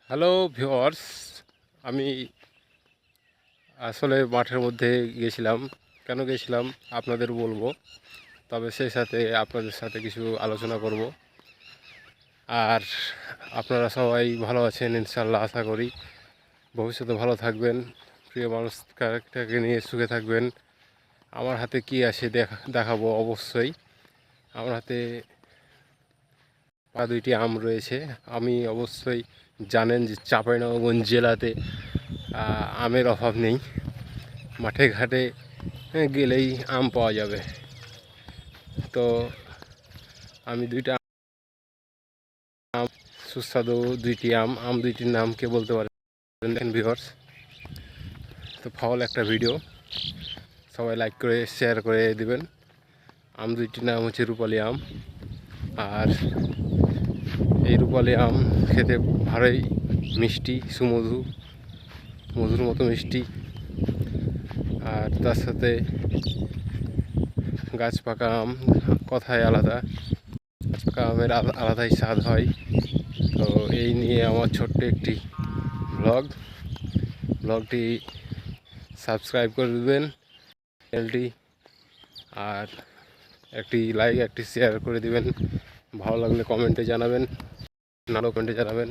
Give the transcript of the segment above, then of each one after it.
Hello viewers, আমি আসলে মাঠের মধ্যে গেছিলাম। কেন গেছিলাম আপনাদের বলবো, তবে সেই সাথে আপনাদের সাথে কিছু আলোচনা করব। আর আপনারা সবাই ভালো আছেন ইনশাল্লাহ, আশা করি ভবিষ্যতে ভালো থাকবেন, প্রিয় মানুষটাকে নিয়ে সুখে থাকবেন। আমার হাতে কি আছে দেখাবো অবশ্যই। আমার হাতে দুইটি আম রয়েছে। আমি অবশ্যই জানেন যে চাঁপাইনবাবগঞ্জ জেলাতে আমের অভাব নেই। মাঠে ঘাটে গেলেই আম পাওয়া যাবে। তো আমি দুইটা আম, সুস্বাদু দুইটি আম দুইটির নাম কে বলতে পারেন দেখেন ভিউয়ার্স। তো ফাউল একটা ভিডিও, সবাই লাইক করে শেয়ার করে দিবেন। আম দুইটির নাম হচ্ছে রূপালী আম। আর এই রূপালী আম খেতে ভালোই মিষ্টি, মধুর মতো মিষ্টি। আর তার সাথে গাছ পাকা আম কথাই আলাদা, গাছ পাকা আমের আলাদাই স্বাদ হয়। তো এই নিয়ে আমার ছোট্ট একটি ব্লগটি সাবস্ক্রাইব করে দেবেন চ্যানেলটি, আর একটি লাইক একটি শেয়ার করে দিবেন। ভালো লাগলে কমেন্টে জানাবেন,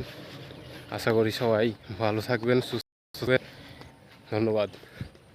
আশা করি সবাই ভালো থাকবেন, সুস্থ থাকবেন। ধন্যবাদ।